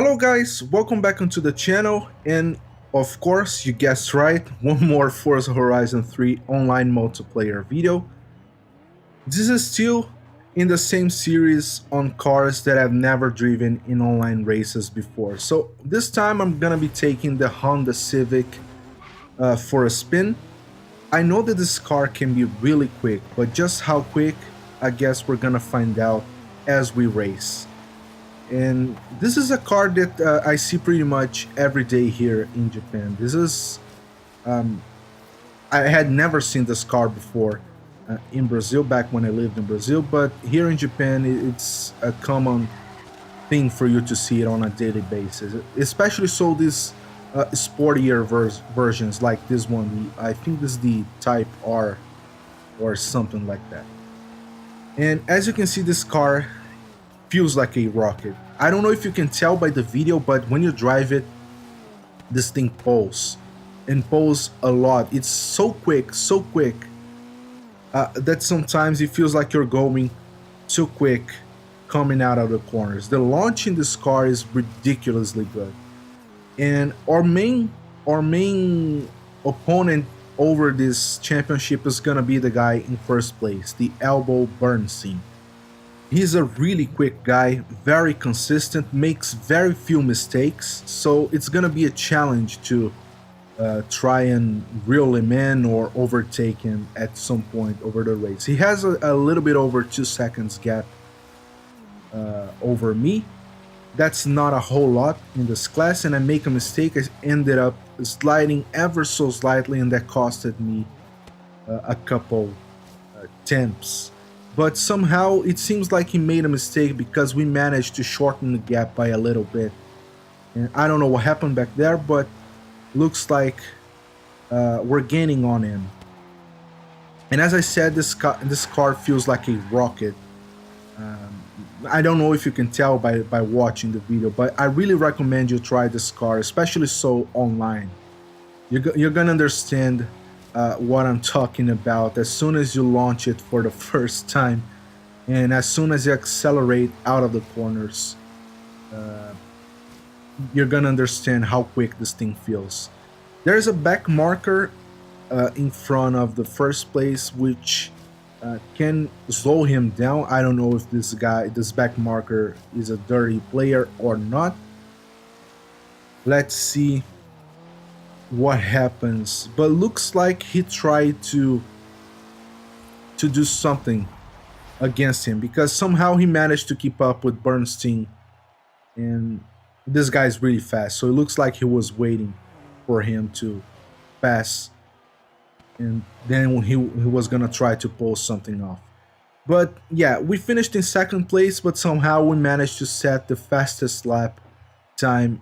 Hello guys, welcome back onto the channel, and of course you guessed right, one more Forza Horizon 3 online multiplayer video. This is still in the same series on cars that I've never driven in online races before. So this time I'm gonna be taking the Honda Civic for a spin. I know that this car can be really quick, but just how quick, I guess we're gonna find out as we race. And this is a car that I see pretty much every day here in Japan. Um, I had never seen this car before in Brazil, back when I lived in Brazil, but here in Japan it's a common thing for you to see it on a daily basis, especially so these sportier versions like this one. I think this is the Type R or something like that. And as you can see, this car feels like a rocket. I don't know if you can tell by the video, but when you drive it, this thing pulls and pulls a lot. It's so quick that sometimes it feels like you're going too quick coming out of the corners. The launch in this car is ridiculously good. And our main opponent over this championship is gonna be the guy in first place, the Elbow Bernstein. He's a really quick guy, very consistent, makes very few mistakes, so it's gonna be a challenge to try and reel him in or overtake him at some point over the race. He has a little bit over 2 seconds gap over me. That's not a whole lot in this class, and I make a mistake. I ended up sliding ever so slightly, and that costed me a couple tenths. But somehow it seems like he made a mistake because we managed to shorten the gap by a little bit. And I don't know what happened back there, but looks like we're gaining on him. And as I said, this car feels like a rocket. I don't know if you can tell by watching the video, but I really recommend you try this car, especially so online. You're gonna understand what I'm talking about as soon as you launch it for the first time, and as soon as you accelerate out of the corners, you're gonna understand how quick this thing feels. There's a back marker in front of the first place, which can slow him down. I don't know if this back marker is a dirty player or not. Let's see what happens, but looks like he tried to do something against him, because somehow he managed to keep up with Bernstein, and this guy's really fast, so it looks like he was waiting for him to pass, and then he was gonna try to pull something off. But yeah, we finished in second place, but somehow we managed to set the fastest lap time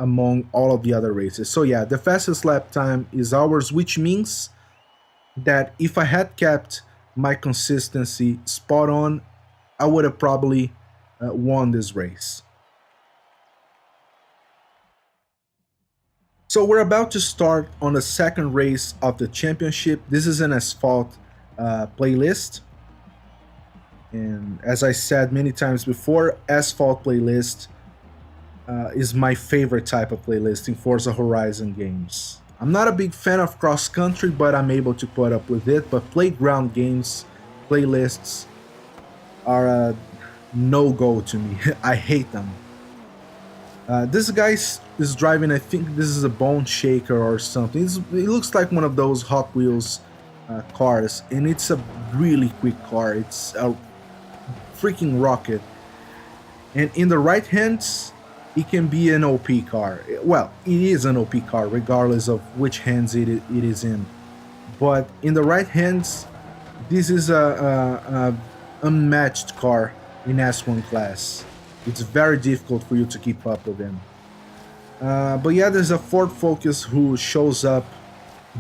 among all of the other races. So yeah, the fastest lap time is ours, which means that if I had kept my consistency spot on, I would have probably won this race. So we're about to start on the second race of the championship. This is an asphalt playlist. And as I said many times before, asphalt playlist is my favorite type of playlist in Forza Horizon games. I'm not a big fan of cross-country, but I'm able to put up with it. But playground games, playlists are a no-go to me. I hate them. This guy is driving, I think this is a Bone Shaker or something. It looks like one of those Hot Wheels cars, and it's a really quick car. It's a freaking rocket. And in the right hands, it can be an OP car. Well, it is an OP car regardless of which hands it is in. But in the right hands, this is a unmatched car in S1 class. It's very difficult for you to keep up with him. But yeah, there's a Ford Focus who shows up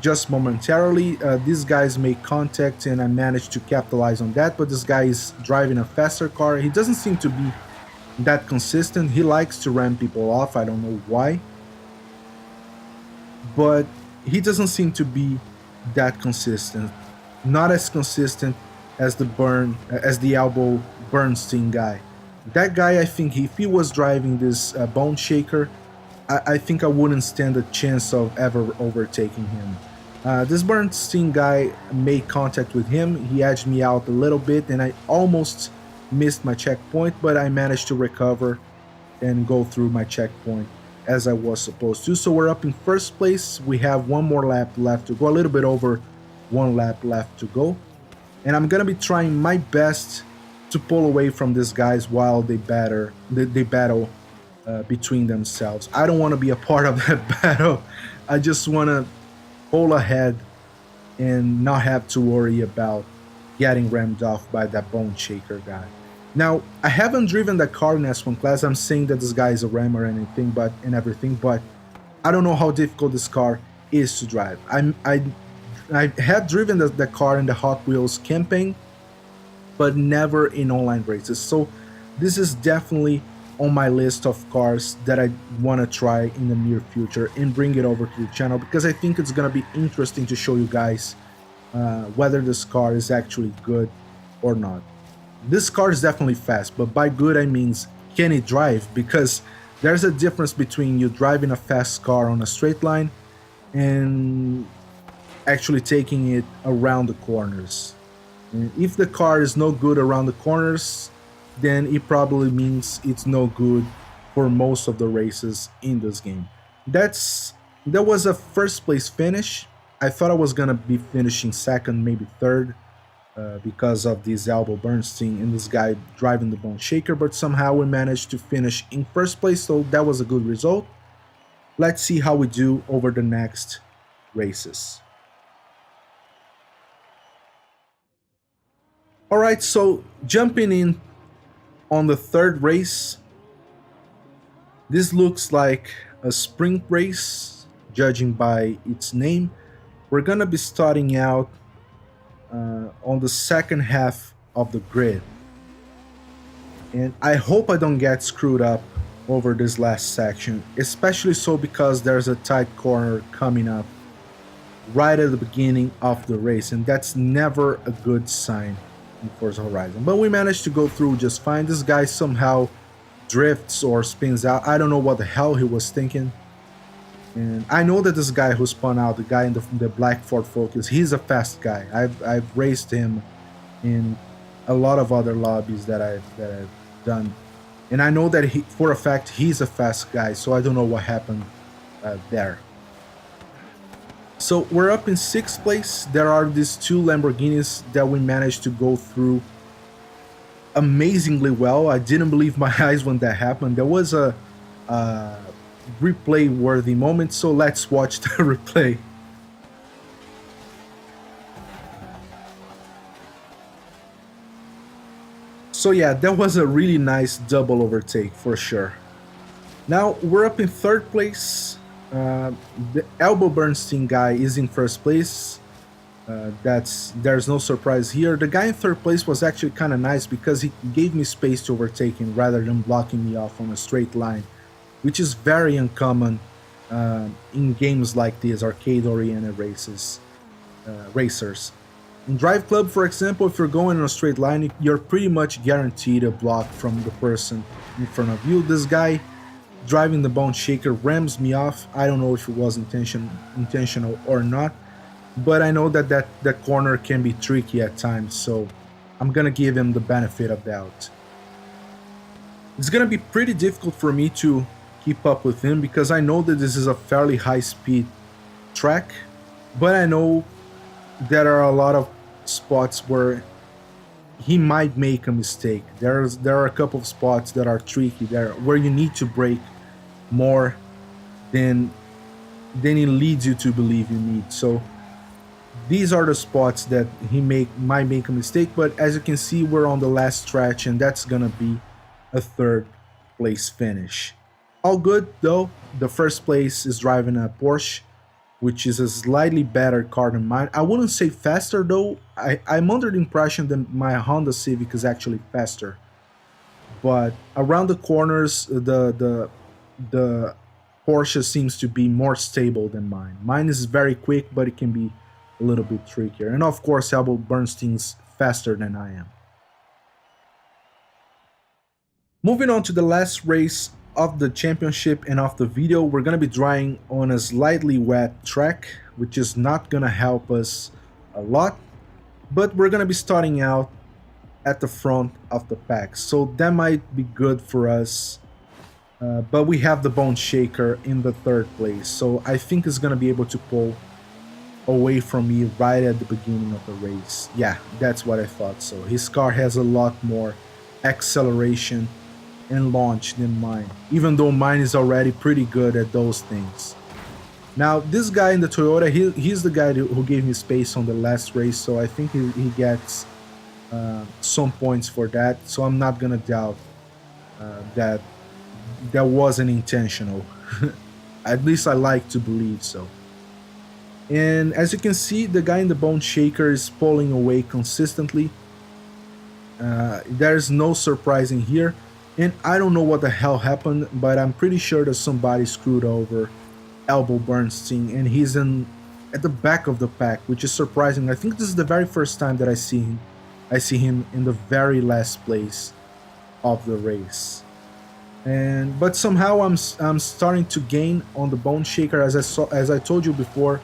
just momentarily. These guys make contact, and I managed to capitalize on that, but this guy is driving a faster car. He doesn't seem to be that consistent. He likes to ram people off, I don't know why, but he doesn't seem to be that consistent. Not as consistent as the Elbow Bernstein guy. That guy, I think if he was driving this Bone Shaker, I think I wouldn't stand a chance of ever overtaking him. This Bernstein guy made contact with him. He edged me out a little bit, and I almost missed my checkpoint, but I managed to recover and go through my checkpoint as I was supposed to. So we're up in first place. We have one more lap left to go, a little bit over one lap left to go. And I'm gonna be trying my best to pull away from these guys while they battle between themselves. I don't want to be a part of that battle. I just want to pull ahead and not have to worry about getting rammed off by that Bone Shaker guy. Now, I haven't driven that car in S1 class. I'm saying that this guy is a ram or anything, and everything, but I don't know how difficult this car is to drive. I had driven the car in the Hot Wheels campaign, but never in online races. So this is definitely on my list of cars that I want to try in the near future and bring it over to the channel, because I think it's going to be interesting to show you guys whether this car is actually good or not. This car is definitely fast, but by good I means can it drive, because there's a difference between you driving a fast car on a straight line and actually taking it around the corners. And if the car is no good around the corners, then it probably means it's no good for most of the races in this game. That was a first place finish. I thought I was gonna be finishing second, maybe third, because of this Elbow Bernstein and this guy driving the Bone Shaker, but somehow we managed to finish in first place, so that was a good result. Let's see how we do over the next races. All right, so jumping in on the third race, this looks like a sprint race, judging by its name. We're gonna be starting out on the second half of the grid. And I hope I don't get screwed up over this last section, especially so because there's a tight corner coming up right at the beginning of the race, and that's never a good sign in Forza Horizon. But we managed to go through just fine. This guy somehow drifts or spins out. I don't know what the hell he was thinking. And I know that this guy who spun out, the guy in the black Ford Focus, he's a fast guy. I've raced him in a lot of other lobbies that I've done, and I know that for a fact he's a fast guy. So I don't know what happened there. So we're up in sixth place. There are these two Lamborghinis that we managed to go through amazingly well. I didn't believe my eyes when that happened. There was a replay worthy moment, so let's watch the replay. So yeah, that was a really nice double overtake for sure. Now we're up in third place. The Elbow Bernstein guy is in first place. There's no surprise here. The guy in third place was actually kind of nice because he gave me space to overtake him rather than blocking me off on a straight line, which is very uncommon in games like these, arcade-oriented racers. In Drive Club, for example, if you're going on a straight line, you're pretty much guaranteed a block from the person in front of you. This guy driving the Bone Shaker rams me off. I don't know if it was intentional or not, but I know that corner can be tricky at times, so I'm gonna give him the benefit of doubt. It's gonna be pretty difficult for me to keep up with him because I know that this is a fairly high-speed track, but I know there are a lot of spots where he might make a mistake. There are a couple of spots that are tricky there where you need to brake more than it leads you to believe you need. So these are the spots that he might make a mistake, but as you can see, we're on the last stretch, and that's gonna be a third place finish. All good though. The first place is driving a Porsche, which is a slightly better car than mine. I wouldn't say faster though. I'm under the impression that my Honda Civic is actually faster. But around the corners, the Porsche seems to be more stable than mine. Mine is very quick, but it can be a little bit trickier. And of course, Elbow Bernstein's faster than I am. Moving on to the last race of the championship and of the video, we're going to be driving on a slightly wet track, which is not going to help us a lot, but we're going to be starting out at the front of the pack, so that might be good for us. But we have the Bone Shaker in the third place, so I think he's going to be able to pull away from me right at the beginning of the race. Yeah, that's what I thought. So his car has a lot more acceleration and launch than mine, even though mine is already pretty good at those things. Now, this guy in the Toyota, he's the guy who gave me space on the last race, so I think he gets some points for that. So I'm not gonna doubt that wasn't intentional. At least I like to believe so. And as you can see, the guy in the Bone Shaker is pulling away consistently. There's no surprising here. And I don't know what the hell happened, but I'm pretty sure that somebody screwed over Elbow Bernstein, and he's at the back of the pack, which is surprising. I think this is the very first time that I see him in the very last place of the race. But somehow I'm starting to gain on the Bone Shaker. As I told you before,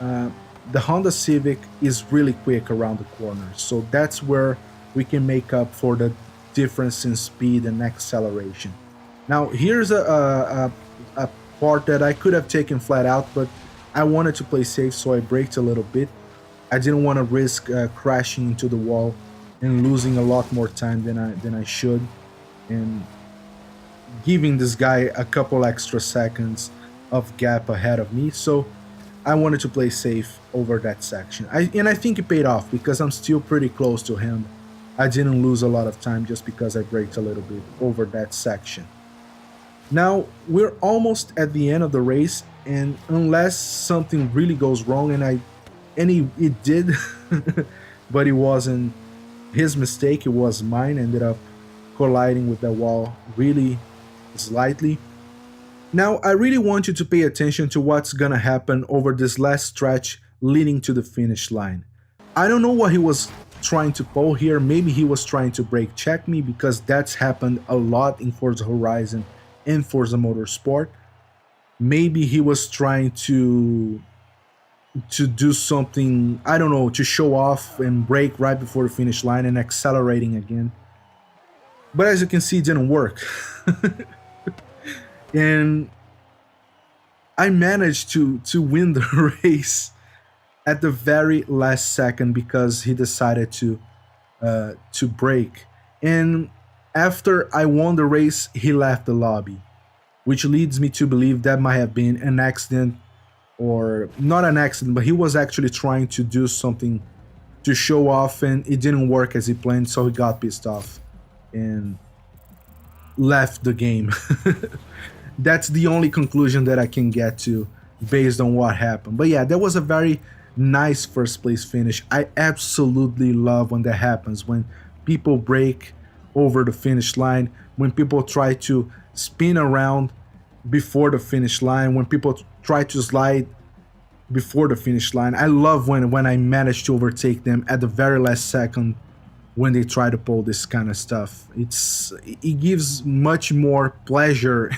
the Honda Civic is really quick around the corner, so that's where we can make up for the difference in speed and acceleration. Now here's a part that I could have taken flat out, but I wanted to play safe, so I braked a little bit. I didn't want to risk crashing into the wall and losing a lot more time than I should, and giving this guy a couple extra seconds of gap ahead of me. So I wanted to play safe over that section. And I think it paid off because I'm still pretty close to him. I didn't lose a lot of time just because I braked a little bit over that section. Now, we're almost at the end of the race, and unless something really goes wrong, and it did, but it wasn't his mistake, it was mine, ended up colliding with the wall really slightly. Now, I really want you to pay attention to what's gonna happen over this last stretch leading to the finish line. I don't know what he was trying to pull here. Maybe he was trying to brake check me, because that's happened a lot in Forza Horizon and Forza Motorsport. Maybe he was trying to do something, I don't know, to show off and brake right before the finish line and accelerating again. But as you can see, it didn't work. And I managed to win the race at the very last second because he decided to brake. And after I won the race, he left the lobby, which leads me to believe that might have been an accident, or not an accident, but he was actually trying to do something to show off, and it didn't work as he planned, so he got pissed off and left the game. That's the only conclusion that I can get to based on what happened. But yeah, that was a very nice first place finish. I absolutely love when that happens, when people brake over the finish line, when people try to spin around before the finish line, when people try to slide before the finish line. I love when I manage to overtake them at the very last second when they try to pull this kind of stuff. It gives much more pleasure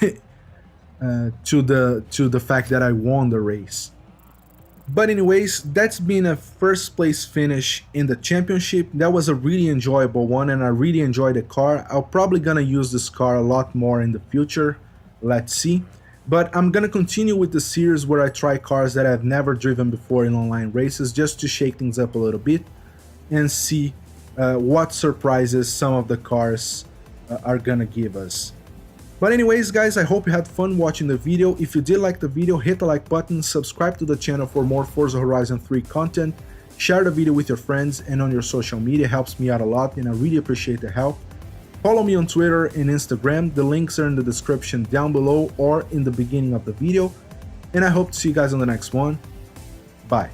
to the fact that I won the race. But anyways, that's been a first place finish in the championship. That was a really enjoyable one, and I really enjoyed the car. I'm probably gonna use this car a lot more in the future. Let's see. But I'm gonna continue with the series where I try cars that I've never driven before in online races, just to shake things up a little bit and see what surprises some of the cars are gonna give us. But anyways, guys, I hope you had fun watching the video. If you did like the video, hit the like button, subscribe to the channel for more Forza Horizon 3 content, share the video with your friends and on your social media. It helps me out a lot, and I really appreciate the help. Follow me on Twitter and Instagram. The links are in the description down below or in the beginning of the video. And I hope to see you guys on the next one. Bye.